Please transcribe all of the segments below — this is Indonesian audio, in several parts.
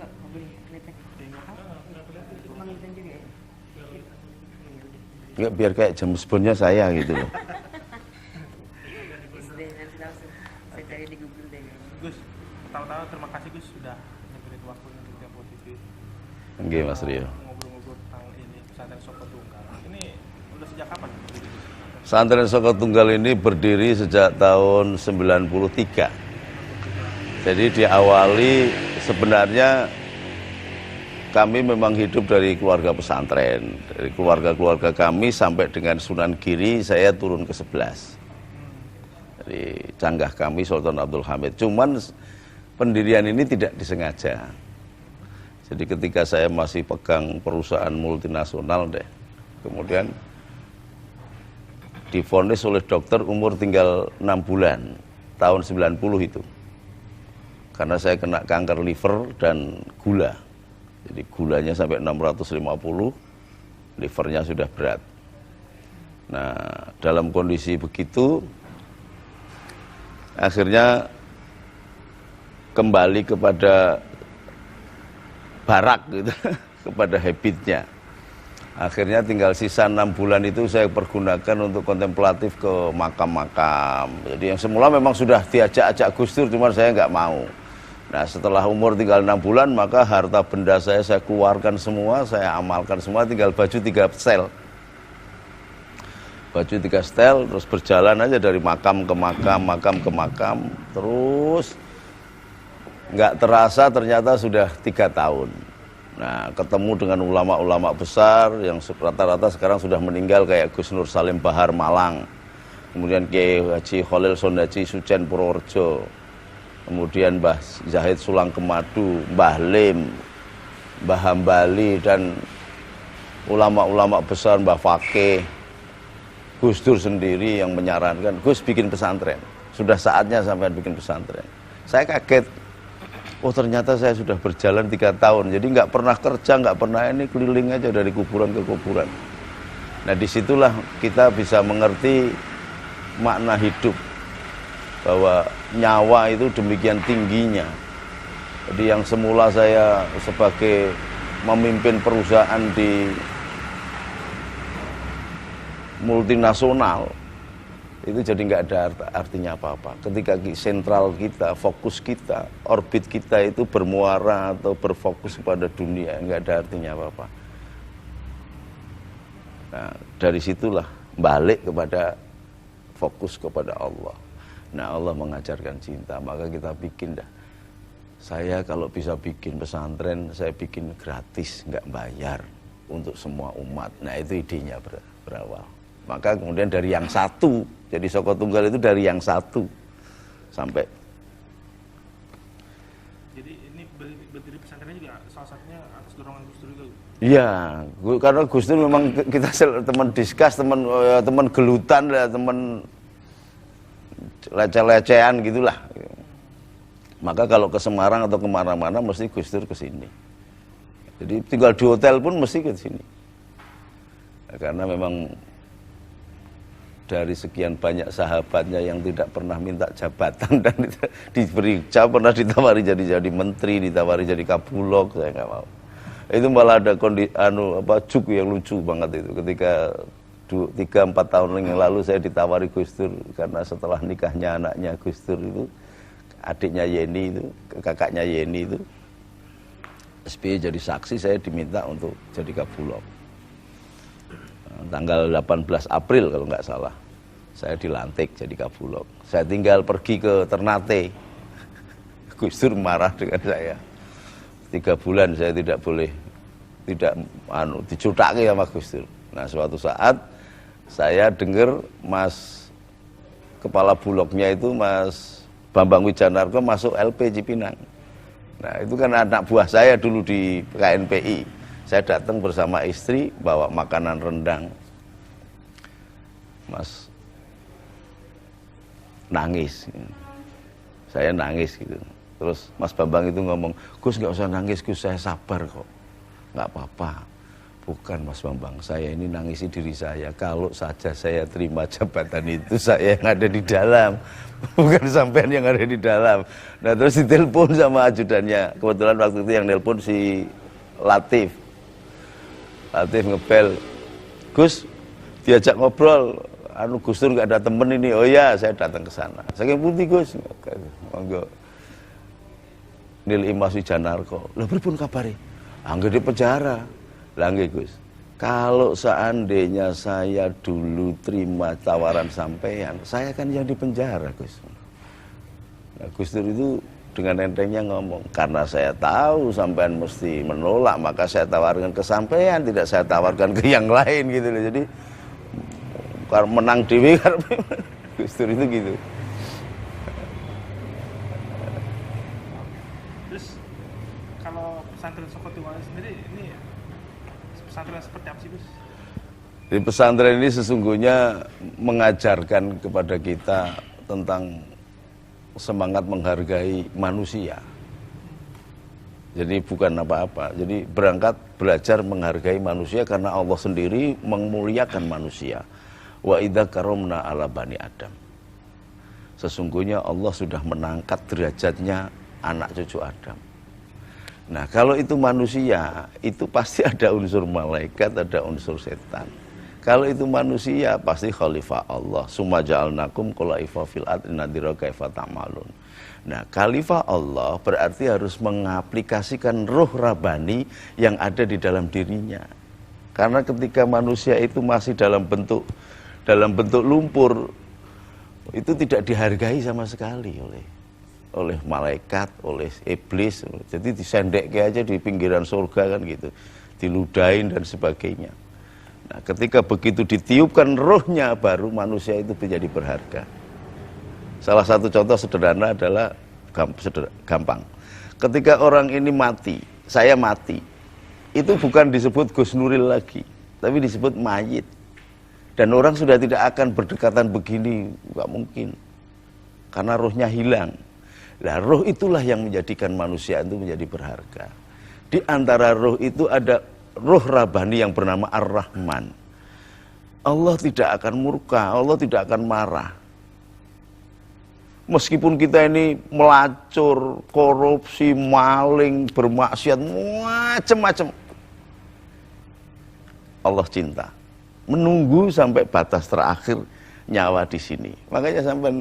nggak mobil kelihatan. Kelihatan juga ya. Nggak, biar kayak James Bond-nya saya gitu loh. Nanti langsung saya cari di Google deh. Gus, pertama-tama terima kasih Gus sudah nyemperin waktunya untuk Tempo TV. Nggih, Mas Rio. Ngobrol-ngobrol tentang ini pesantren Soko Tunggal. Ini udah sejak kapan? Pesantren Soko Tunggal ini berdiri sejak tahun 93. Jadi diawali sebenarnya kami memang hidup dari keluarga pesantren. Dari keluarga-keluarga kami sampai dengan Sunan Giri saya turun ke 11. Dari canggah kami Sultan Abdul Hamid. Cuman pendirian ini tidak disengaja. Jadi ketika saya masih pegang perusahaan multinasional deh. Kemudian divonis oleh dokter umur tinggal 6 bulan. Tahun 90 itu. Karena saya kena kanker liver dan gula. Jadi gulanya sampai 650, livernya sudah berat. Nah, dalam kondisi begitu, akhirnya kembali kepada barak gitu, kepada habitnya. Akhirnya tinggal sisa 6 bulan itu saya pergunakan untuk kontemplatif ke makam-makam. Jadi yang semula memang sudah diajak-ajak Gus Dur, cuma saya nggak mau. Nah, setelah umur tinggal 6 bulan, maka harta benda saya keluarkan semua, saya amalkan semua, tinggal baju 3 stel. Baju 3 stel, terus berjalan aja dari makam ke makam, makam ke makam, terus nggak terasa ternyata sudah 3 tahun. Nah, ketemu dengan ulama-ulama besar yang rata-rata sekarang sudah meninggal kayak Gus Nur Salim Bahar Malang, kemudian Kiai Haji Khalil Sondaji Sucen Purworejo, kemudian Mbah Zahid Sulang Kemadu, Mbah Lim, Mbah Hambali, dan ulama-ulama besar, Mbah Fakih, Gus Dur sendiri yang menyarankan, Gus bikin pesantren, sudah saatnya sampai bikin pesantren. Saya kaget, oh ternyata saya sudah berjalan 3 tahun, jadi nggak pernah kerja, nggak pernah ini, keliling aja dari kuburan ke kuburan. Nah, disitulah kita bisa mengerti makna hidup, bahwa nyawa itu demikian tingginya. Jadi yang semula saya sebagai memimpin perusahaan di multinasional, itu jadi nggak ada artinya apa-apa. Ketika sentral kita, fokus kita, orbit kita itu bermuara atau berfokus pada dunia, nggak ada artinya apa-apa. Nah, dari situlah balik kepada fokus kepada Allah. Nah, Allah mengajarkan cinta, maka kita bikin dah. Saya kalau bisa bikin pesantren, saya bikin gratis, nggak bayar untuk semua umat. Nah, itu idenya berawal. Maka kemudian dari yang satu, jadi Soko Tunggal itu dari yang satu sampai. Jadi ini berdiri pesantrennya juga salah satunya atas dorongan Gus Dur juga. Iya, karena Gus Dur memang kita teman diskus, teman gelutan, teman leceh-lecehan gitulah. Maka kalau ke Semarang atau kemana-mana mesti Gus Dur ke sini. Jadi tinggal di hotel pun mesti ke sini. Nah, karena memang dari sekian banyak sahabatnya yang tidak pernah minta jabatan dan diberi pernah ditawari jadi menteri, ditawari jadi kabulok, saya nggak mau. Itu malah ada juk yang lucu banget itu ketika 3-4 tahun yang lalu saya ditawari Gus Dur karena setelah nikahnya anaknya Gus Dur itu, adiknya Yeni itu, kakaknya Yeni itu, SBY jadi saksi, saya diminta untuk jadi kabulok. Tanggal 18 April kalau nggak salah, saya dilantik jadi kabulok. Saya tinggal pergi ke Ternate, Gus Dur marah dengan saya. 3 bulan saya tidak boleh, dicutaki sama Gus Dur. Nah, suatu saat saya dengar Mas kepala bulognya itu Mas Bambang Wijanarko masuk LP Cipinang. Nah, itu kan anak buah saya dulu di KNPI. Saya datang bersama istri bawa makanan rendang. Mas nangis. Saya nangis gitu. Terus Mas Bambang itu ngomong, Gus nggak usah nangis, Gus saya sabar kok. Nggak apa-apa. Bukan Mas Bambang, saya ini nangisi diri saya. Kalau saja saya terima jabatan itu, saya yang ada di dalam, bukan sampean yang ada di dalam. Nah terus ditelepon sama ajudannya. Kebetulan waktu itu yang nelpon si Latif. Latif ngebel, Gus, diajak ngobrol. Anu Gus Dur nggak ada temen ini. Oh ya, saya datang ke sana. Saking putih Gus, monggo. Nil Imas Wijanarko. Lah pripun kabare? Angger di penjara. Lah nggih Gus, kalau seandainya saya dulu terima tawaran sampean, saya kan yang di penjara Gus. Nah, Gus Dur itu dengan entengnya ngomong, karena saya tahu sampean mesti menolak, maka saya tawarkan ke sampean, tidak saya tawarkan ke yang lain gitu loh. Jadi kalau menang dewi kan Gus Dur itu gitu. Terus kalau pesantren Sokotiwali sendiri ini pesantren seperti apa sih Gus? Di pesantren ini sesungguhnya mengajarkan kepada kita tentang semangat menghargai manusia. Jadi bukan apa-apa. Jadi berangkat belajar menghargai manusia karena Allah sendiri memuliakan manusia. Wa idza karomna ala bani Adam. Sesungguhnya Allah sudah mengangkat derajatnya anak cucu Adam. Nah kalau itu manusia, itu pasti ada unsur malaikat, ada unsur setan. Kalau itu manusia, pasti khalifah Allah. Summa ja'alnakum khulaifa fil ardi nadira kaifa ta'malun. Nah khalifah Allah berarti harus mengaplikasikan ruh Rabbani yang ada di dalam dirinya. Karena ketika manusia itu masih dalam bentuk lumpur, itu tidak dihargai sama sekali oleh malaikat, oleh iblis. Jadi disendekke aja di pinggiran surga kan gitu, diludahin dan sebagainya. Nah ketika begitu ditiupkan rohnya, baru manusia itu menjadi berharga. Salah satu contoh sederhana adalah gampang. Ketika orang ini mati, saya mati, itu bukan disebut Gus Nuril lagi, tapi disebut mayit. Dan orang sudah tidak akan berdekatan begini, nggak mungkin, karena rohnya hilang. Nah, roh itulah yang menjadikan manusia itu menjadi berharga. Di antara roh itu ada roh Rabbani yang bernama Ar-Rahman. Allah tidak akan murka, Allah tidak akan marah. Meskipun kita ini melacur, korupsi, maling, bermaksiat, macam-macam, Allah cinta. Menunggu sampai batas terakhir nyawa di sini. Makanya sampai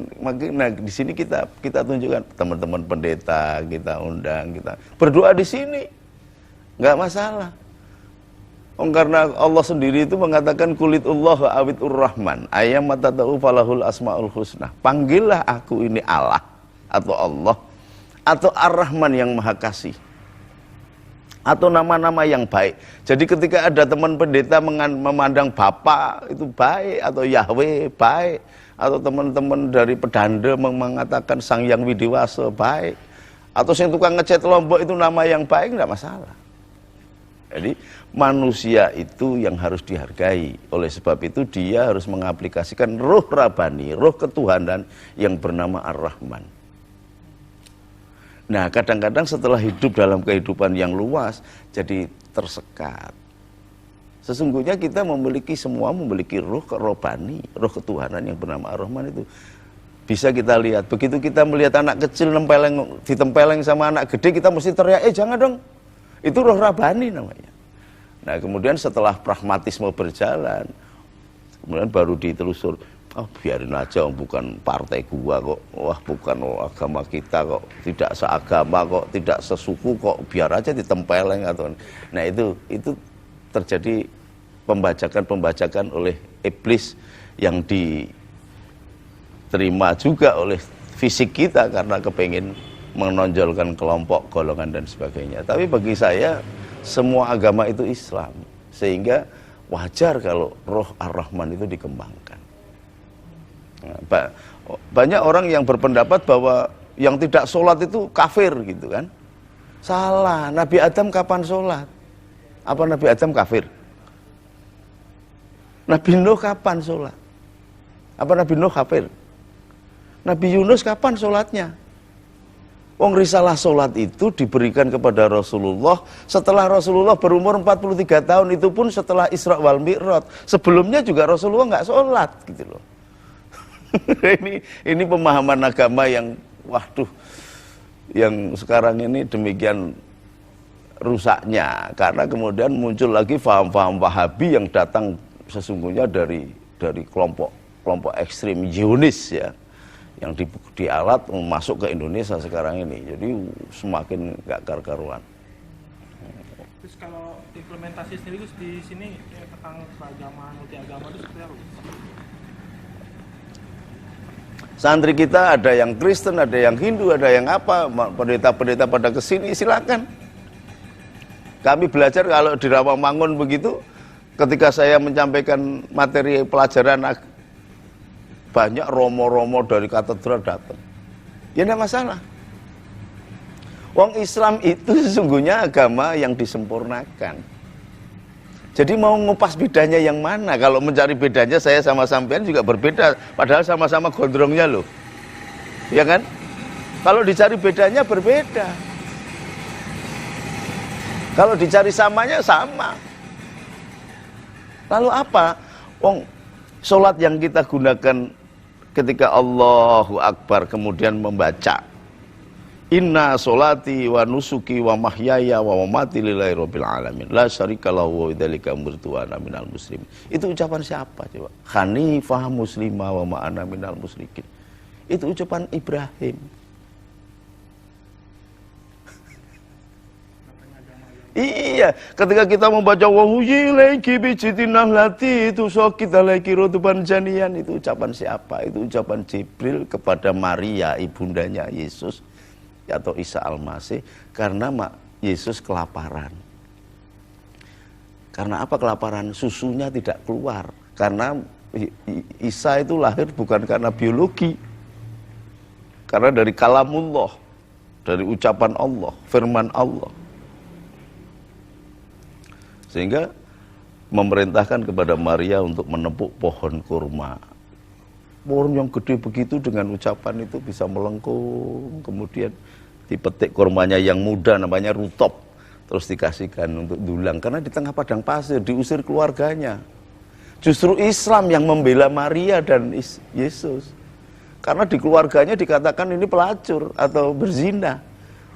di sini kita tunjukkan teman-teman pendeta, kita undang, kita berdoa di sini, nggak masalah. Karena Allah sendiri itu mengatakan kulitullah awitur rahman ayam matata'u falahul asmaul husna. Panggillah aku ini Allah atau Allah atau Ar-Rahman yang Maha Kasih, atau nama-nama yang baik. Jadi ketika ada teman pendeta memandang Bapak itu baik, atau Yahweh baik, atau teman-teman dari pedanda mengatakan Sang Yang Widiwasa baik, atau yang tukang ngecat Lombok itu nama yang baik, enggak masalah. Jadi manusia itu yang harus dihargai. Oleh sebab itu dia harus mengaplikasikan roh Rabbani, roh ketuhanan yang bernama Ar-Rahman. Nah kadang-kadang setelah hidup dalam kehidupan yang luas, jadi tersekat. Sesungguhnya kita memiliki roh Rabbani, roh ketuhanan yang bernama Ar-Rahman itu. Bisa kita lihat, begitu kita melihat anak kecil ditempeleng sama anak gede, kita mesti teriak, jangan dong. Itu roh Rabbani namanya. Nah kemudian setelah pragmatisme berjalan, kemudian baru ditelusur, biarin aja, bukan partai gua kok, bukan agama kita kok, tidak seagama kok, tidak sesuku kok, biar aja ditempeleng atau. Nah itu terjadi pembajakan oleh iblis yang diterima juga oleh fisik kita karena kepingin menonjolkan kelompok, golongan dan sebagainya. Tapi bagi saya semua agama itu Islam, sehingga wajar kalau roh Ar-Rahman itu dikembangkan. Nah, banyak orang yang berpendapat bahwa yang tidak sholat itu kafir gitu kan. Salah. Nabi Adam kapan sholat? Apa Nabi Adam kafir? Nabi Nuh kapan sholat? Apa Nabi Nuh kafir? Nabi Yunus kapan sholatnya? Wong risalah sholat itu diberikan kepada Rasulullah setelah Rasulullah berumur 43 tahun, itu pun setelah Isra wal Mi'raj. Sebelumnya juga Rasulullah nggak sholat gitu loh. ini pemahaman agama yang waduh, yang sekarang ini demikian rusaknya, karena kemudian muncul lagi paham-paham Wahabi yang datang sesungguhnya dari kelompok ekstrim Zionis ya, yang dialat masuk ke Indonesia sekarang ini. Jadi semakin gak karu-karuan. Terus kalau implementasi sendiri Gus di sini ya, tentang keagamaan, multi agama itu seperti apa? Santri kita ada yang Kristen, ada yang Hindu, ada yang apa, pendeta-pendeta pada kesini silakan. Kami belajar kalau di Rawamangun begitu, ketika saya menyampaikan materi pelajaran, banyak romo-romo dari katedral datang. Ya tidak masalah. Wong Islam itu sesungguhnya agama yang disempurnakan. Jadi mau ngupas bedanya yang mana? Kalau mencari bedanya, saya sama sampean juga berbeda, padahal sama-sama gondrongnya loh. Ya kan? Kalau dicari bedanya berbeda. Kalau dicari samanya sama. Lalu apa? Wong sholat yang kita gunakan ketika Allahu Akbar kemudian membaca Inna sholati wa nusuki wa mahyaya wa mamati lillahi rabbil alamin la syarika lahu wa bidzalika umirtu wa ana minal muslimin. Itu ucapan siapa coba? Hanifah muslimah wa ma ana minal musyrikin. Itu ucapan Ibrahim. Iya, ketika kita membaca wahuyi lagi bijitinah lati itu so kita lagi rotuban janian, itu ucapan siapa? Itu ucapan Jibril kepada Maria ibundanya Yesus atau Isa Al-Masih, karena Yesus kelaparan. Karena apa kelaparan? Susunya tidak keluar. Karena Isa itu lahir bukan karena biologi, karena dari kalamullah, dari ucapan Allah, firman Allah. Sehingga memerintahkan kepada Maria untuk menepuk pohon kurma. Pohon yang gede begitu dengan ucapan itu bisa melengkung, kemudian dipetik kurmanya yang muda namanya rutop, terus dikasihkan untuk dulang, karena di tengah padang pasir diusir keluarganya. Justru Islam yang membela Maria dan Yesus, karena di keluarganya dikatakan ini pelacur atau berzina.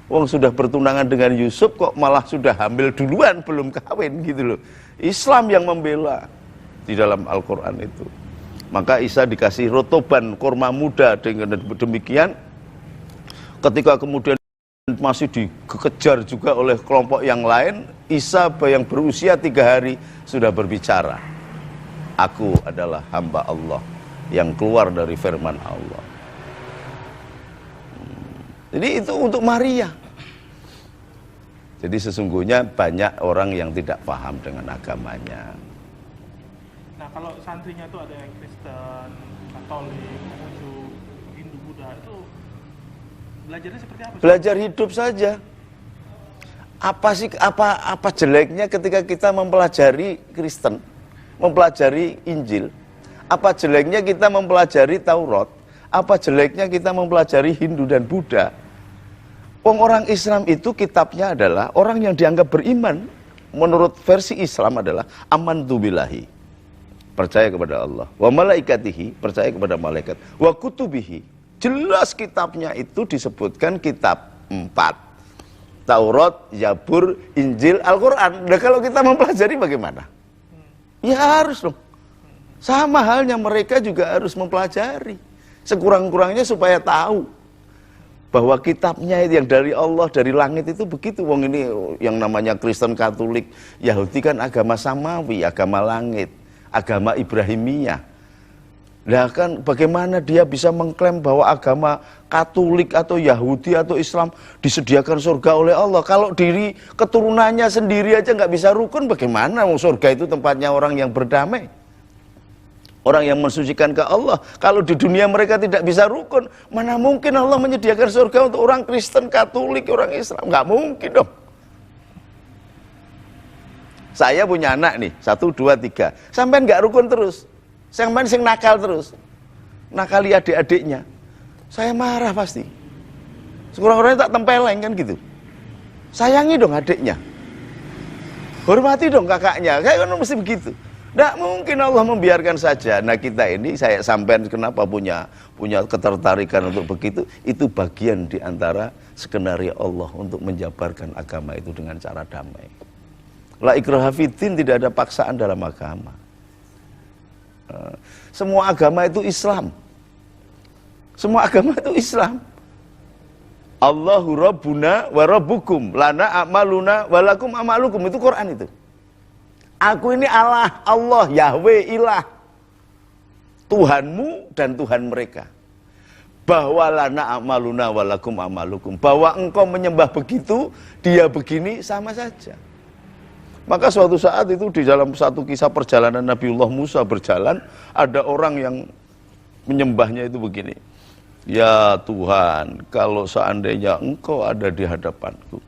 Wong sudah bertunangan dengan Yusuf kok malah sudah hamil duluan, belum kawin gitu loh. Islam yang membela di dalam Al-Quran itu. Maka Isa dikasih rotoban kurma muda, dengan demikian ketika kemudian masih dikejar juga oleh kelompok yang lain, Isa yang berusia 3 hari sudah berbicara. Aku adalah hamba Allah yang keluar dari firman Allah. Jadi itu untuk Maria. Jadi sesungguhnya banyak orang yang tidak paham dengan agamanya. Nah kalau santrinya tuh ada yang Kristen, Katolik, Hindu, Buddha, itu belajarnya seperti apa? Belajar hidup saja. Apa jeleknya ketika kita mempelajari Kristen, mempelajari Injil? Apa jeleknya kita mempelajari Taurat? Apa jeleknya kita mempelajari Hindu dan Buddha? Orang Islam itu kitabnya adalah orang yang dianggap beriman. Menurut versi Islam adalah amantu billahi, percaya kepada Allah, wa malaikatihi, percaya kepada malaikat, wa kutubihi. Jelas kitabnya itu disebutkan kitab 4. Taurat, Zabur, Injil, Al-Quran. Nah kalau kita mempelajari bagaimana? Ya harus dong. Sama halnya mereka juga harus mempelajari. Sekurang-kurangnya supaya tahu bahwa kitabnya itu yang dari Allah, dari langit itu begitu. Wong ini yang namanya Kristen, Katolik, Yahudi kan agama samawi, agama langit, agama Ibrahimiyah. Nah kan bagaimana dia bisa mengklaim bahwa agama Katolik atau Yahudi atau Islam disediakan surga oleh Allah, kalau diri keturunannya sendiri aja nggak bisa rukun, bagaimana? Surga itu tempatnya orang yang berdamai, orang yang mensucikan ke Allah. Kalau di dunia mereka tidak bisa rukun, mana mungkin Allah menyediakan surga untuk orang Kristen, Katolik, orang Islam? Nggak mungkin dong. Saya punya anak nih, 1, 2, 3. Sampai nggak rukun terus. Sampai sing nakal terus. Nakali adik-adiknya. Saya marah pasti. Sekurang-kurangnya tak tempeleng kan gitu. Sayangi dong adiknya. Hormati dong kakaknya. Kayak kan mesti begitu. Tidak mungkin Allah membiarkan saja. Nah kita ini, saya sampean kenapa punya ketertarikan untuk begitu, itu bagian di antara skenario Allah untuk menjabarkan agama itu dengan cara damai. La ikraha fiddin, tidak ada paksaan dalam agama. Semua agama itu Islam. Semua agama itu Islam. Allahu Rabbuna wa Rabbukum, lana a'maluna walakum a'malukum, itu Quran itu. Aku ini Allah, Yahweh, ilah. Tuhanmu dan Tuhan mereka. Bahwa lana a'maluna walakum a'malukum. Bahwa engkau menyembah begitu, dia begini, sama saja. Maka suatu saat itu di dalam satu kisah perjalanan Nabiullah Musa berjalan, ada orang yang menyembahnya itu begini. Ya Tuhan, kalau seandainya engkau ada di hadapanku,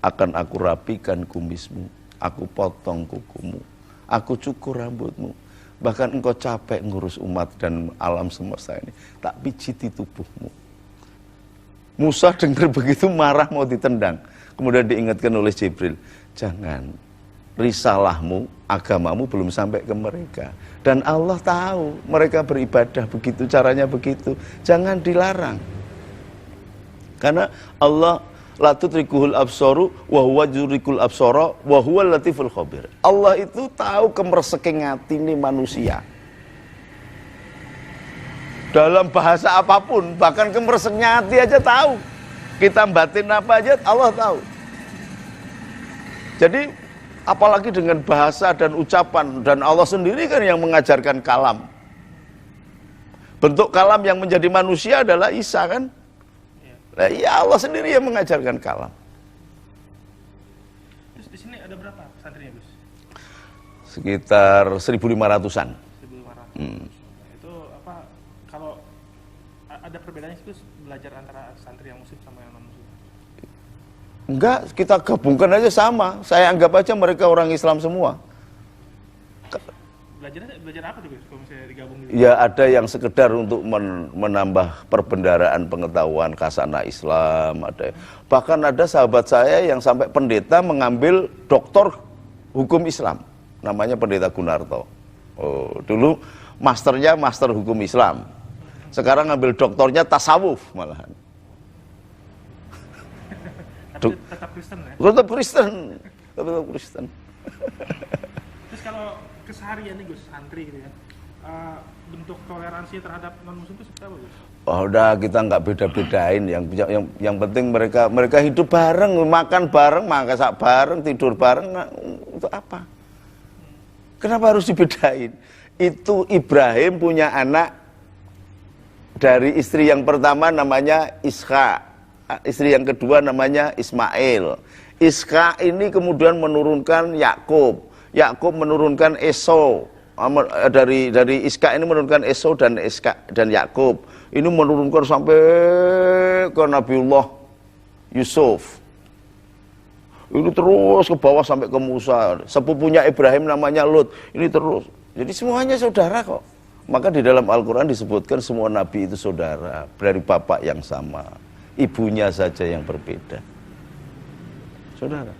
akan aku rapikan kumismu, aku potong kukumu, aku cukur rambutmu. Bahkan engkau capek ngurus umat dan alam semesta ini, tak pijiti tubuhmu. Musa dengar begitu marah mau ditendang. Kemudian diingatkan oleh Jibril, jangan, risalahmu, agamamu belum sampai ke mereka. Dan Allah tahu mereka beribadah begitu, caranya begitu. Jangan dilarang. Karena Allah la tudrikuhul absaru wa huwa yudrikul absara wa huwal latiful khabir. Allah itu tahu kemerseking atine manusia. Dalam bahasa apapun, bahkan kemerseknya hati aja tahu. Kita batin apa aja Allah tahu. Jadi apalagi dengan bahasa dan ucapan, dan Allah sendiri kan yang mengajarkan kalam. Bentuk kalam yang menjadi manusia adalah Isa kan? Nah, ya Allah sendiri yang mengajarkan kalam. Terus di sini ada berapa santrinya, Gus? Sekitar 1.500-an. 1.500. Itu apa, kalau ada perbedaannya Gus belajar antara santri yang muslim sama yang non muslim? Enggak, kita gabungkan aja sama. Saya anggap aja mereka orang Islam semua. Belajar apa tuh Gus, kalau misalnya digabung gitu? Ya ada yang sekedar untuk menambah perbendaraan pengetahuan khasana Islam. Bahkan ada sahabat saya yang sampai pendeta mengambil doktor hukum Islam. Namanya Pendeta Gunarto. Oh, dulu masternya master hukum Islam. Sekarang ngambil doktornya tasawuf malahan. Tetap Kristen ya? Tetap Kristen. Tetap Kristen. Terus kalau keseharian nih Gus, santri gitu ya, bentuk toleransi terhadap non muslim itu seperti apa Gus? Oh udah, kita nggak beda-bedain. Yang penting mereka hidup bareng, makan bareng, masak bareng, tidur bareng. Nah, itu apa? Kenapa harus dibedain? Itu Ibrahim punya anak dari istri yang pertama namanya Ishak. Istri yang kedua namanya Ismail. Ishak ini kemudian menurunkan Yakub. Yakub menurunkan Esau. Dari Ishak ini menurunkan Esau dan Yakub. Ini menurunkan sampai ke Nabiullah Yusuf. Ini terus ke bawah sampai ke Musa. Sepupunya Ibrahim namanya Lut. Ini terus. Jadi semuanya saudara kok. Maka di dalam Al-Quran disebutkan semua nabi itu saudara. Dari bapak yang sama. Ibunya saja yang berbeda. Saudara.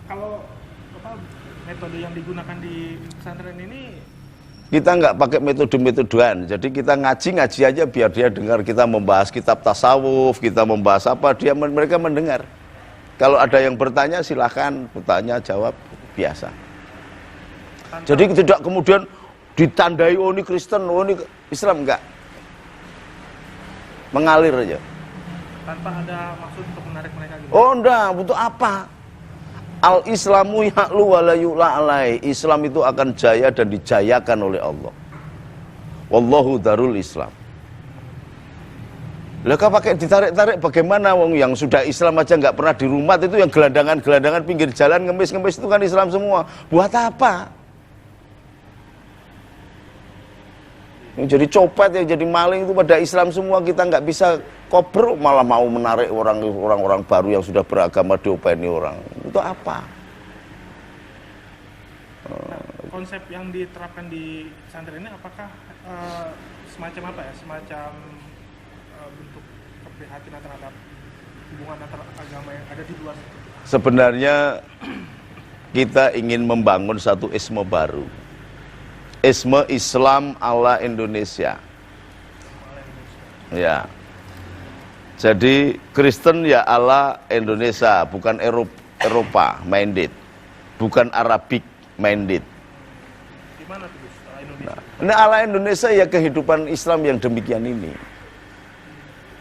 Kalau metode yang digunakan di pesantren ini, kita nggak pakai metode-metodean. Jadi kita ngaji aja biar dia dengar. Kita membahas kitab tasawuf, kita membahas apa, mereka mendengar. Kalau ada yang bertanya silahkan bertanya, jawab biasa. Jadi tidak kemudian ditandai oh ini Kristen, oh ini Islam, enggak. Mengalir aja. Tanpa ada maksud untuk menarik mereka gitu. Oh enggak, butuh apa? Al-Islamu ya'lu wa la yu'la alai. Islam itu akan jaya dan dijayakan oleh Allah. Wallahu darul Islam. Lah kalau pakai ditarik-tarik bagaimana wong yang sudah Islam aja nggak pernah dirumat itu, yang gelandangan-gelandangan pinggir jalan ngemis-ngemis itu kan Islam semua. Buat apa? Yang jadi copet, yang jadi maling itu pada Islam semua, kita nggak bisa kober, malah mau menarik orang-orang baru yang sudah beragama diopeni orang. Itu apa? Konsep yang diterapkan di pesantren ini apakah semacam apa ya? Semacam bentuk keprihatinan terhadap hubungan antar agama yang ada di luar? Sebenarnya kita ingin membangun satu isme baru. Isme Islam ala Indonesia. Ya. Jadi Kristen ya ala Indonesia, bukan Eropa minded. Bukan Arabik minded. Gimana tuh Gus, Indonesia? Nah, ala Indonesia ya kehidupan Islam yang demikian ini.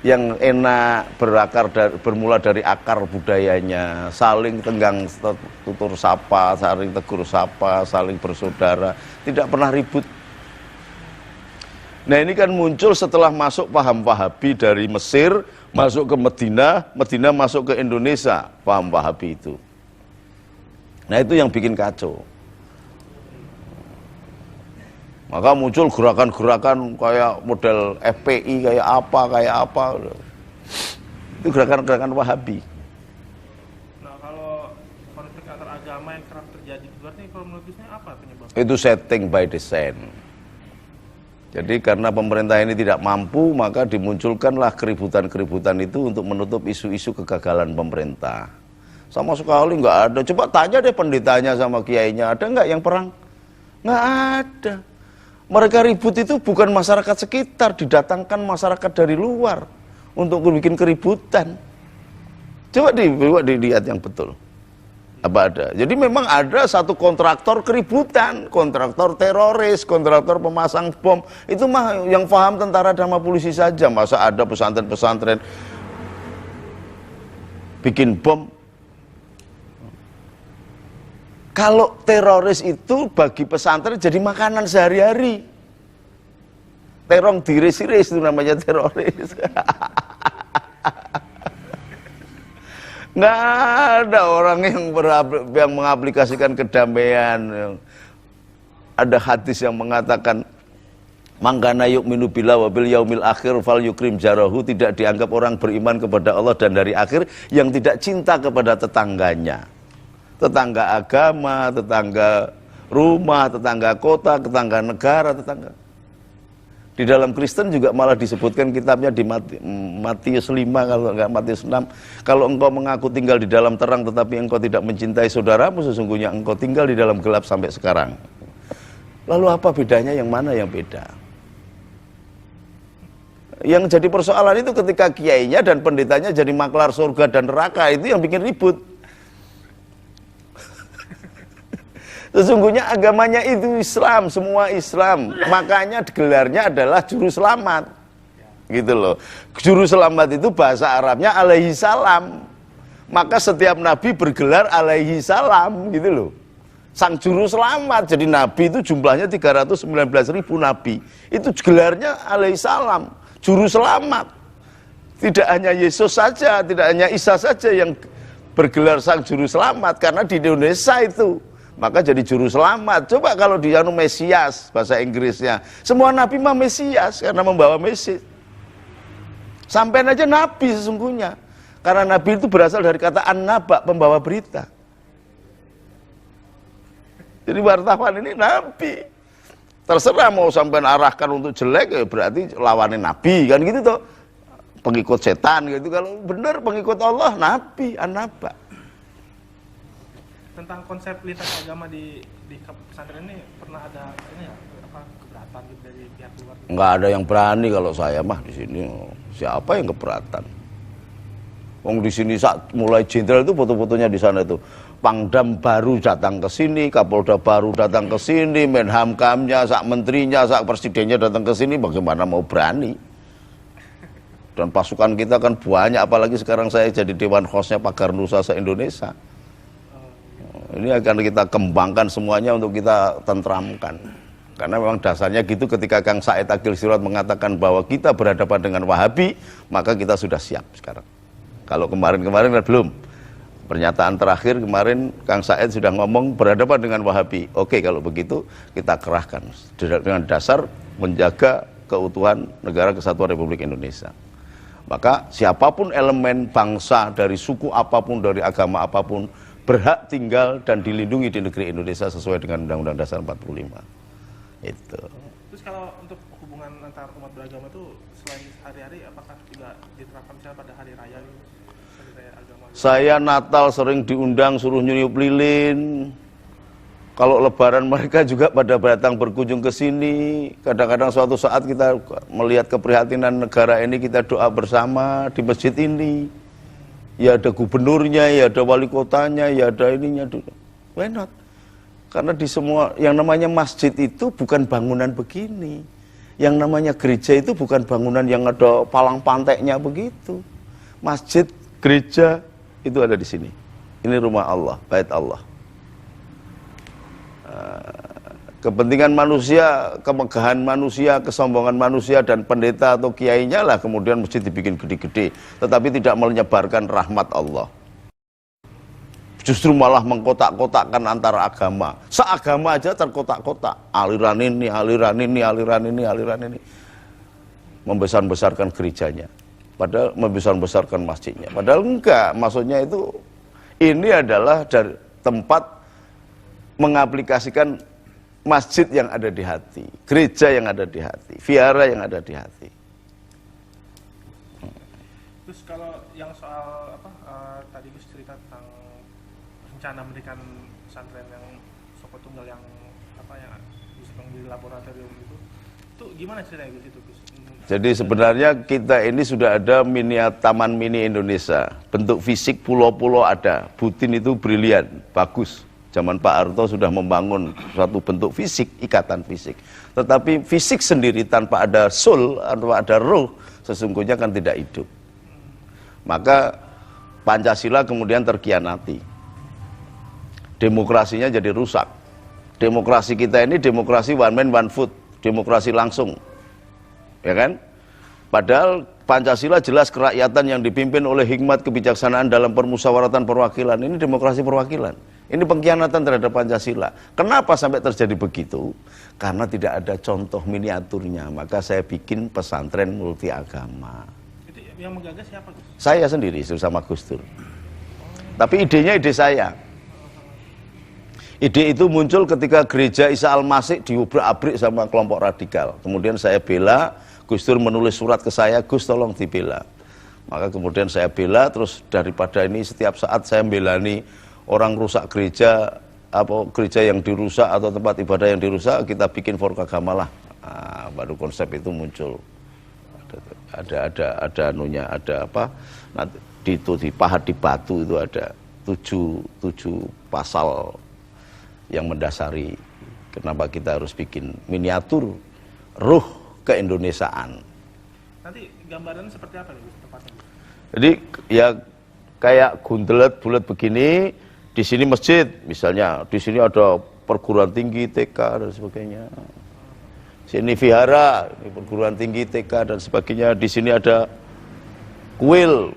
Yang enak, bermula dari akar budayanya, saling tenggang tutur sapa, saling tegur sapa, saling bersaudara, tidak pernah ribut. Nah ini kan muncul setelah masuk paham Wahabi dari Mesir, masuk ke Medina, Medina masuk ke Indonesia, paham Wahabi itu. Nah itu yang bikin kacau. Maka muncul gerakan-gerakan kayak model FPI, kayak apa. Itu gerakan-gerakan Wahabi. Nah kalau konflik antar agama yang kerap terjadi di luar ini, kalau menurut Gusnya apa penyebabnya? Itu setting by design. Jadi karena pemerintah ini tidak mampu, maka dimunculkanlah keributan-keributan itu untuk menutup isu-isu kegagalan pemerintah. Sama sekali nggak ada. Coba tanya deh pendetanya sama kiainya, ada nggak yang perang? Nggak ada. Mereka ribut itu bukan masyarakat sekitar, didatangkan masyarakat dari luar untuk bikin keributan. Coba dilihat yang betul. Apa ada? Jadi memang ada satu kontraktor keributan, kontraktor teroris, kontraktor pemasang bom. Itu mah yang paham tentara sama polisi saja. Masa ada pesantren-pesantren bikin bom? Kalau teroris itu bagi pesantren jadi makanan sehari-hari. Terong diris-iris itu namanya teroris. Nggak ada orang yang mengaplikasikan kedamaian. Ada hadis yang mengatakan mangkana yu'minu billah wa bil yaumil akhir fal yukrim jarahu, tidak dianggap orang beriman kepada Allah dan hari akhir yang tidak cinta kepada tetangganya. Tetangga agama, tetangga rumah, tetangga kota, tetangga negara, tetangga. Di dalam Kristen juga malah disebutkan kitabnya di Matius 5, kalau enggak Matius 6. Kalau engkau mengaku tinggal di dalam terang tetapi engkau tidak mencintai saudaramu, sesungguhnya engkau tinggal di dalam gelap sampai sekarang. Lalu apa bedanya, yang mana yang beda? Yang jadi persoalan itu ketika kiainya dan pendetanya jadi maklar surga dan neraka, itu yang bikin ribut. Sesungguhnya agamanya itu Islam, semua Islam. Makanya gelarnya adalah juru selamat. Gitu loh. Juru selamat itu bahasa Arabnya alaihi salam. Maka setiap nabi bergelar alaihi salam, gitu loh. Sang juru selamat. Jadi nabi itu jumlahnya 319.000 nabi. Itu gelarnya alaihi salam, juru selamat. Tidak hanya Yesus saja, tidak hanya Isa saja yang bergelar sang juru selamat, karena di Indonesia itu maka jadi juru selamat. Coba kalau dia Mesias, bahasa Inggrisnya, semua nabi mah Mesias karena membawa Mesias. Sampai aja nabi sesungguhnya, karena nabi itu berasal dari kata an-naba, pembawa berita. Jadi wartawan ini nabi. Terserah mau sampai arahkan untuk jelek, ya berarti lawannya nabi, kan gitu toh. Pengikut setan gitu. Kalau benar pengikut Allah, nabi, an-naba. Tentang konsep lintas agama di pesantren ini pernah ada ini ya, keberatan gitu dari pihak luar? Gitu? Nggak ada yang berani kalau saya mah di sini. Siapa yang keberatan? Wong di sini saat mulai jenderal itu foto-fotonya di sana itu. Pangdam baru datang ke sini, Kapolda baru datang ke sini, Menhamkamnya, sak menterinya, sak presidennya datang ke sini, bagaimana mau berani? Dan pasukan kita kan banyak, apalagi sekarang saya jadi Dewan Hostnya Pagar Nusa se-Indonesia. Ini akan kita kembangkan semuanya untuk kita tentramkan. Karena memang dasarnya gitu, ketika Kang Said Agil Sirot mengatakan bahwa kita berhadapan dengan Wahabi, maka kita sudah siap sekarang. Kalau kemarin-kemarin belum. Pernyataan terakhir kemarin Kang Said sudah ngomong berhadapan dengan Wahabi. Oke, kalau begitu kita kerahkan dengan dasar menjaga keutuhan negara kesatuan Republik Indonesia. Maka siapapun elemen bangsa dari suku apapun, dari agama apapun, berhak tinggal dan dilindungi di negeri Indonesia sesuai dengan Undang-Undang Dasar 45. Itu. Terus kalau untuk hubungan antar umat beragama itu selain hari-hari, apakah juga diterapkan misalnya pada hari raya gitu? Saya Natal sering diundang suruh nyuruh lilin. Kalau Lebaran mereka juga pada datang berkunjung ke sini. Kadang-kadang suatu saat kita melihat keprihatinan negara ini, kita doa bersama di masjid ini. Ya ada gubernurnya, ya ada wali kotanya, ya ada ininya. Why not? Karena di semua yang namanya masjid itu bukan bangunan begini. Yang namanya gereja itu bukan bangunan yang ada palang panteknya begitu. Masjid, gereja itu ada di sini. Ini rumah Allah, bait Allah. Kepentingan manusia, kemegahan manusia, kesombongan manusia dan pendeta atau kiainya lah kemudian masjid dibikin gede-gede, tetapi tidak menyebarkan rahmat Allah. Justru malah mengkotak-kotakkan antara agama. Seagama aja terkotak-kotak. Aliran ini, aliran ini, aliran ini, aliran ini. Membesar-besarkan gerejanya. Padahal membesar-besarkan masjidnya. Padahal enggak. Maksudnya itu, ini adalah dari tempat mengaplikasikan masjid yang ada di hati. Gereja yang ada di hati. Vihara yang ada di hati. Terus kalau yang soal tadi Gus cerita tentang rencana mendirikan pesantren yang Soko Tunggal yang bisa menjadi laboratorium itu gimana ceritanya Gus itu Gus? Jadi sebenarnya kita ini sudah ada taman mini Indonesia, bentuk fisik pulau-pulau ada. Butin itu brilian, bagus. Zaman Pak Harto sudah membangun suatu bentuk fisik, ikatan fisik. Tetapi fisik sendiri tanpa ada soul, tanpa ada roh, sesungguhnya kan tidak hidup. Maka Pancasila kemudian terkhianati. Demokrasinya jadi rusak. Demokrasi kita ini demokrasi one man one vote, demokrasi langsung. Ya kan? Padahal Pancasila jelas kerakyatan yang dipimpin oleh hikmat kebijaksanaan dalam permusyawaratan perwakilan. Ini demokrasi perwakilan. Ini pengkhianatan terhadap Pancasila. Kenapa sampai terjadi begitu? Karena tidak ada contoh miniaturnya. Maka saya bikin pesantren multi agama. Itu yang menggagas siapa Gus? Saya sendiri bersama Gus Dur. Tapi idenya ide saya. Ide itu muncul ketika gereja Isa Al-Masih diubrak-abrik sama kelompok radikal. Kemudian saya bela, Gus Dur menulis surat ke saya, Gus tolong dibela. Maka kemudian saya bela, terus daripada ini setiap saat saya membelani orang rusak gereja, gereja yang dirusak atau tempat ibadah yang dirusak, kita bikin forum agama lah. Nah, baru konsep itu muncul. Ada anunya, ada apa? Nanti dipahat di batu itu ada tujuh pasal yang mendasari kenapa kita harus bikin miniatur ruh keindonesiaan. Nanti gambaran seperti apa nih tepatnya? Jadi ya kayak gundelet bulat begini, di sini masjid misalnya, di sini ada perguruan tinggi TK dan sebagainya. Sini vihara, ini perguruan tinggi TK dan sebagainya. Di sini ada kuil,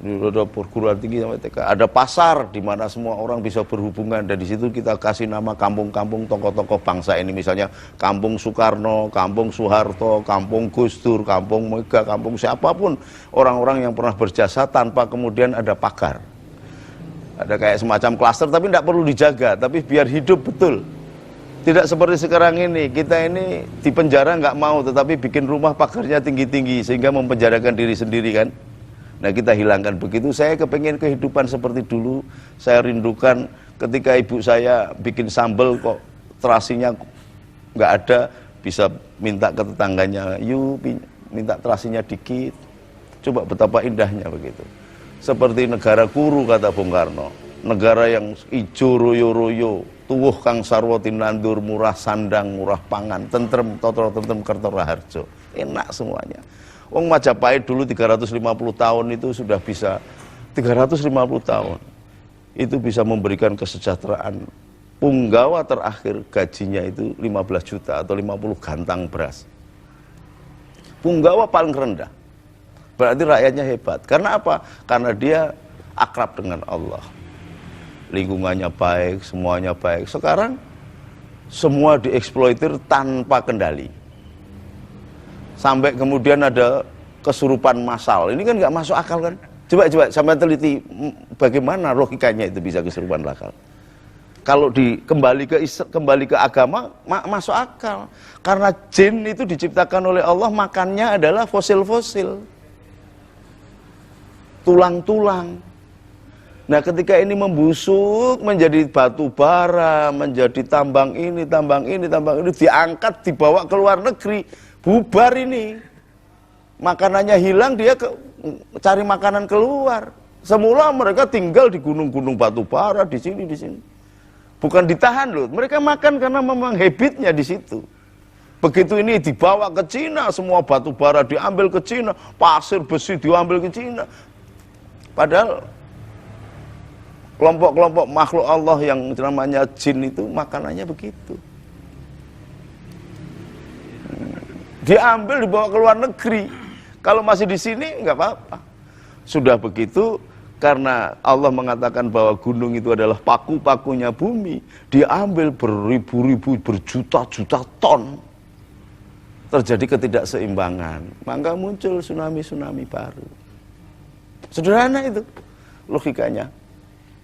ini ada perguruan tinggi sampai TK. Ada pasar di mana semua orang bisa berhubungan, dan di situ kita kasih nama kampung-kampung tokoh-tokoh bangsa ini, misalnya Kampung Soekarno, Kampung Soeharto, Kampung Gus Dur, Kampung Mega, Kampung siapapun orang-orang yang pernah berjasa tanpa kemudian ada pagar. Ada kayak semacam klaster tapi tidak perlu dijaga, tapi biar hidup betul. Tidak seperti sekarang ini, kita ini di penjara nggak mau, tetapi bikin rumah pagarnya tinggi-tinggi sehingga mempenjarakan diri sendiri kan. Nah kita hilangkan begitu. Saya kepengen kehidupan seperti dulu. Saya rindukan ketika ibu saya bikin sambal kok terasinya nggak ada, bisa minta ke tetangganya, yuk minta terasinya dikit. Coba betapa indahnya begitu. Seperti negara kuru kata Bung Karno, negara yang ijo royo-royo, tuwuh kang sarwa tinandur, murah sandang, murah pangan, tentrem totro tentrem kertora harjo. Enak semuanya. Wong Majapahit dulu 350 tahun itu sudah bisa, 350 tahun itu bisa memberikan kesejahteraan. Punggawa terakhir gajinya itu 15 juta atau 50 gantang beras. Punggawa paling rendah. Berarti rakyatnya hebat. Karena apa? Karena dia akrab dengan Allah. Lingkungannya baik, semuanya baik. Sekarang semua dieksploitir tanpa kendali. Sampai kemudian ada kesurupan massal. Ini kan nggak masuk akal kan? Coba sampai teliti bagaimana logikanya itu bisa kesurupan massal. Kalau kembali ke agama masuk akal. Karena jin itu diciptakan oleh Allah, makannya adalah fosil-fosil. Tulang-tulang. Nah, ketika ini membusuk menjadi batu bara, menjadi tambang ini, diangkat, dibawa ke luar negeri, bubar ini. Makanannya hilang, dia cari makanan keluar. Semula mereka tinggal di gunung-gunung batu bara, di sini. Bukan ditahan loh, mereka makan karena memang habitnya di situ. Begitu ini dibawa ke Cina, semua batu bara diambil ke Cina, pasir besi diambil ke Cina. Padahal kelompok-kelompok makhluk Allah yang namanya jin itu makanannya begitu. Diambil, dibawa ke luar negeri. Kalau masih di sini nggak apa-apa. Sudah begitu, karena Allah mengatakan bahwa gunung itu adalah paku-pakunya bumi, diambil beribu-ribu, berjuta-juta ton. Terjadi ketidakseimbangan, maka muncul tsunami-tsunami baru. Sederhana itu logikanya.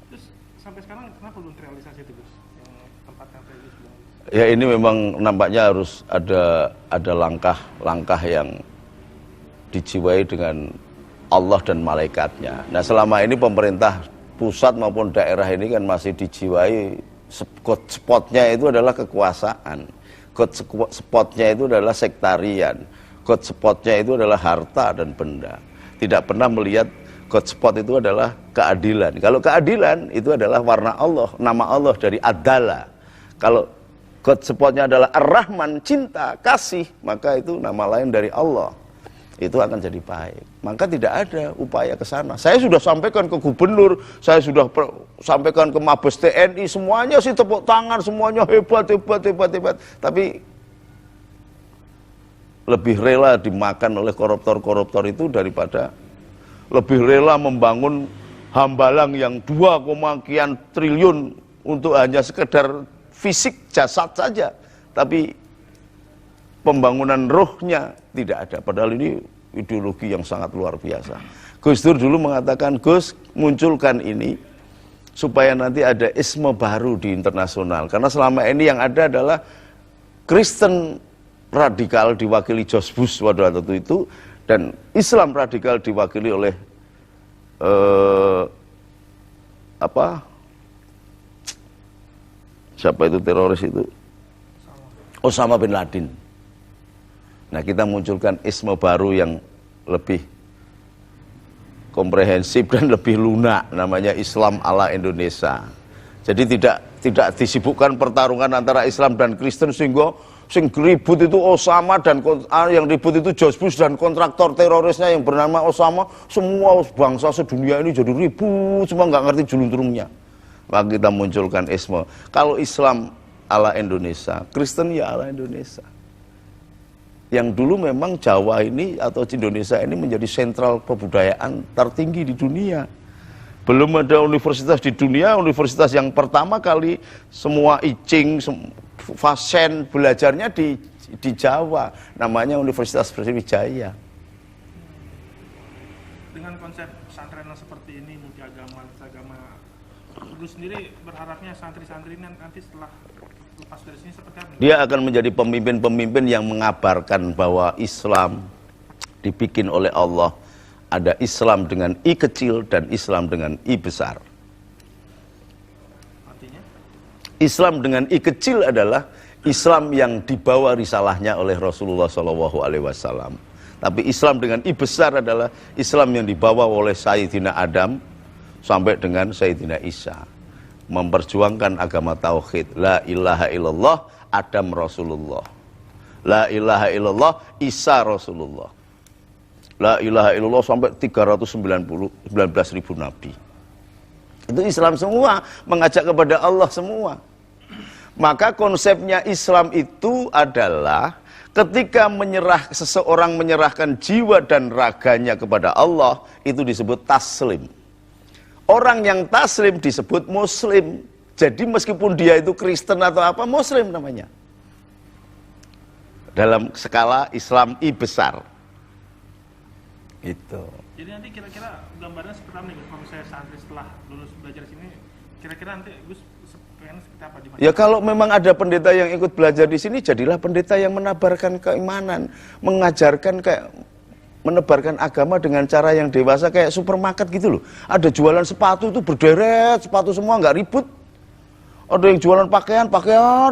Terus sampai sekarang kenapa belum terrealisasi itu, Gus? Yang tempat yang tadi Gus bilang. Ya, ini memang nampaknya harus ada langkah-langkah yang dijiwai dengan Allah dan malaikatnya. Nah, selama ini pemerintah pusat maupun daerah ini kan masih dijiwai spotnya itu adalah kekuasaan. Spotnya itu adalah sektarian. Spotnya itu adalah harta dan benda. Tidak pernah melihat spot itu adalah keadilan. Kalau keadilan itu adalah warna Allah, nama Allah dari Adala. Kalau spotnya adalah Ar-Rahman, cinta, kasih, maka itu nama lain dari Allah. Itu akan jadi baik. Maka tidak ada upaya ke sana. Saya sudah sampaikan ke gubernur, saya sudah sampaikan ke Mabes TNI, semuanya sih tepuk tangan, semuanya hebat. Tapi lebih rela dimakan oleh koruptor-koruptor itu daripada lebih rela membangun Hambalang yang 2, triliun untuk hanya sekedar fisik jasad saja. Tapi pembangunan rohnya tidak ada. Padahal ini ideologi yang sangat luar biasa. Gus Dur dulu mengatakan, Gus, munculkan ini supaya nanti ada isme baru di internasional. Karena selama ini yang ada adalah Kristen radikal diwakili George Bush pada waktu itu, dan Islam radikal diwakili oleh siapa itu teroris itu? Osama bin Laden. Nah, kita munculkan isme baru yang lebih komprehensif dan lebih lunak, namanya Islam ala Indonesia. Jadi tidak disibukkan pertarungan antara Islam dan Kristen sehingga sing ribut itu Osama dan yang ribut itu George Bush dan kontraktor terorisnya yang bernama Osama. Semua bangsa sedunia ini jadi ribut, semua nggak ngerti julung-julungnya. Maka kita munculkan isme. Kalau Islam ala Indonesia, Kristen ya ala Indonesia. Yang dulu memang Jawa ini atau Indonesia ini menjadi sentral kebudayaan tertinggi di dunia. Belum ada universitas di dunia, universitas yang pertama kali semua Icing, Fasen belajarnya di Jawa, namanya Universitas Brawijaya. Dengan konsep pesantren seperti ini, multiagama, Gus sendiri berharapnya santri-santri nanti setelah lepas dari sini seperti apa? Dia akan menjadi pemimpin-pemimpin yang mengabarkan bahwa Islam dibikin oleh Allah. Ada Islam dengan I kecil dan Islam dengan I besar. Artinya? Islam dengan I kecil adalah Islam yang dibawa risalahnya oleh Rasulullah SAW. Tapi Islam dengan I besar adalah Islam yang dibawa oleh Sayyidina Adam sampai dengan Sayyidina Isa. Memperjuangkan agama tauhid, la ilaha illallah, Adam Rasulullah, la ilaha illallah, Isa Rasulullah, la ilaha illallah sampai 319.000 nabi. Itu Islam semua, mengajak kepada Allah semua. Maka konsepnya Islam itu adalah ketika seseorang menyerahkan jiwa dan raganya kepada Allah, itu disebut taslim. Orang yang taslim disebut muslim. Jadi meskipun dia itu Kristen atau apa, muslim namanya. Dalam skala Islam I besar. Itu. Jadi nanti kira-kira gambarnya seperti apa nih, kalau saya santri setelah lulus belajar sini, kira-kira nanti Gus pengen seperti apa di mana? Ya kalau memang ada pendeta yang ikut belajar di sini, jadilah pendeta yang menabarkan keimanan, mengajarkan kayak menebarkan agama dengan cara yang dewasa kayak supermarket gitu loh. Ada jualan sepatu itu berderet, sepatu semua nggak ribut. Ada yang jualan pakaian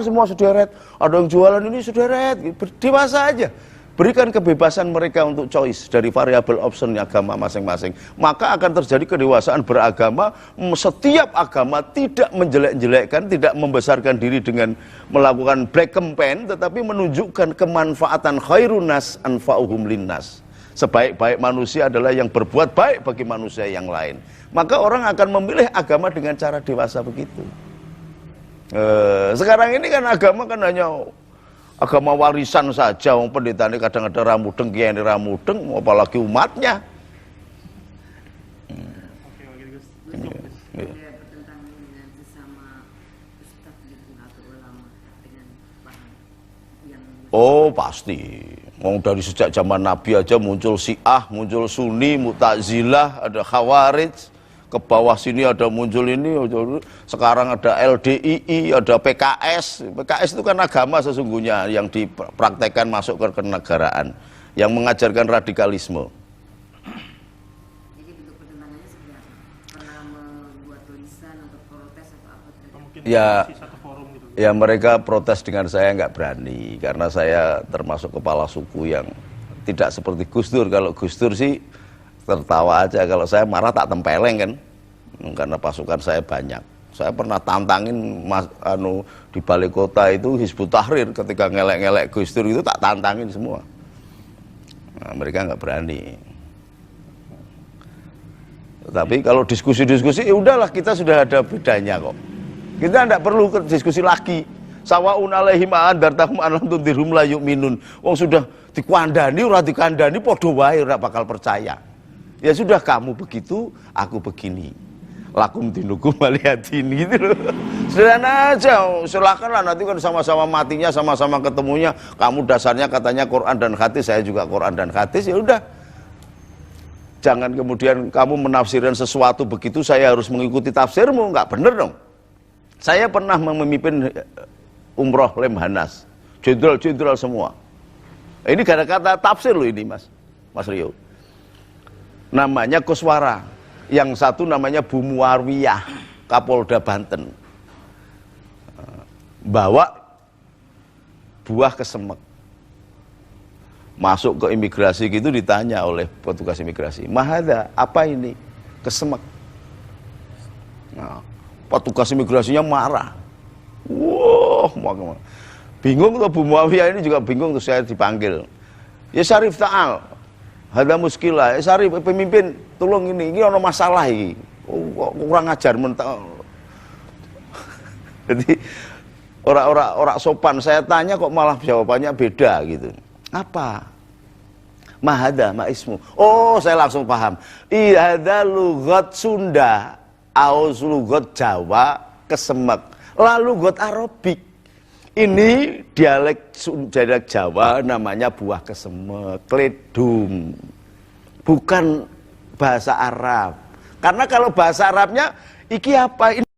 semua sederet. Ada yang jualan ini sederet, dewasa aja. Berikan kebebasan mereka untuk choice dari variabel option agama masing-masing. Maka akan terjadi kedewasaan beragama. Setiap agama tidak menjelek-jelekkan, tidak membesarkan diri dengan melakukan black campaign, tetapi menunjukkan kemanfaatan khairunas anfa'uhum linnas. Sebaik-baik manusia adalah yang berbuat baik bagi manusia yang lain. Maka orang akan memilih agama dengan cara dewasa begitu. Sekarang ini kan agama kan hanya agama warisan saja. Wong pendeta ini kadang-kadang ramudeng, kiai ini ramudeng, apalagi umatnya. Oke, Gus. Ada pertentangan dengan sesama ustaz gitu atau ulama dengan paham yang Oh pasti. Wong dari sejak zaman Nabi aja muncul Syiah, muncul Sunni, Mu'tazilah, ada Khawarij. Ke bawah sini ada muncul ini, sekarang ada LDII, ada PKS. PKS itu kan agama sesungguhnya yang dipraktekkan masuk ke kenegaraan, yang mengajarkan radikalisme. jadi bentuk pertentangannya seperti apa? Pernah membuat tulisan atau protes atau apa terhadap Mungkin Ya. di satu forum gitu. Ya mereka protes dengan saya nggak berani, karena saya termasuk kepala suku yang tidak seperti Gus Dur. Kalau Gus Dur sih tertawa aja, kalau saya marah tak tempeleng kan, karena pasukan saya banyak. Saya pernah tantangin di balai kota itu Hizbut Tahrir, ketika ngelek-ngelek Gus Dur itu tak tantangin semua. Nah, mereka nggak berani. Tapi kalau diskusi-diskusi, ya udahlah, kita sudah ada bedanya kok. Kita tidak perlu diskusi lagi. Sawaun alaihim andartahum alam tundirhum la yu'minun. Wong sudah dikandani ora dikandani padha wae ora bakal percaya. Ya sudah, kamu begitu, aku begini. Lakum dinukum waliyadin gitu loh. Sederhana aja, silakanlah, nanti kan sama-sama matinya, sama-sama ketemunya. Kamu dasarnya katanya Quran dan hadis, saya juga Quran dan hadis, ya udah. Jangan kemudian kamu menafsirkan sesuatu begitu, saya harus mengikuti tafsirmu, nggak bener dong. Saya pernah memimpin umroh Lemhanas, jenderal-jenderal semua. Ini gara-gara tafsir loh ini, Mas Rio. Namanya Koswara, yang satu namanya Bu Muawiyah, Kapolda Banten, bawa buah kesemek, masuk ke imigrasi gitu, ditanya oleh petugas imigrasi, "Mahada, apa ini?" "Kesemek." Nah, petugas imigrasinya marah. Wah, bingung tuh Bu Muawiyah ini juga bingung tuh, saya dipanggil. "Ya Syarif Ta'al, ada muskilah, Syarif pemimpin, tolong ini ada masalah ini." Oh, kurang ajar mentah. Jadi orang sopan, saya tanya kok malah jawabannya beda gitu. "Apa?" "Mahada, ma ismu." Oh, saya langsung paham. Ihada lugat Sunda, aus lugat Jawa, kesemek. Lalu lugat Arabik. Ini dialek Jawa namanya buah kesemek, kledum. Bukan bahasa Arab. Karena kalau bahasa Arabnya iki apa ini?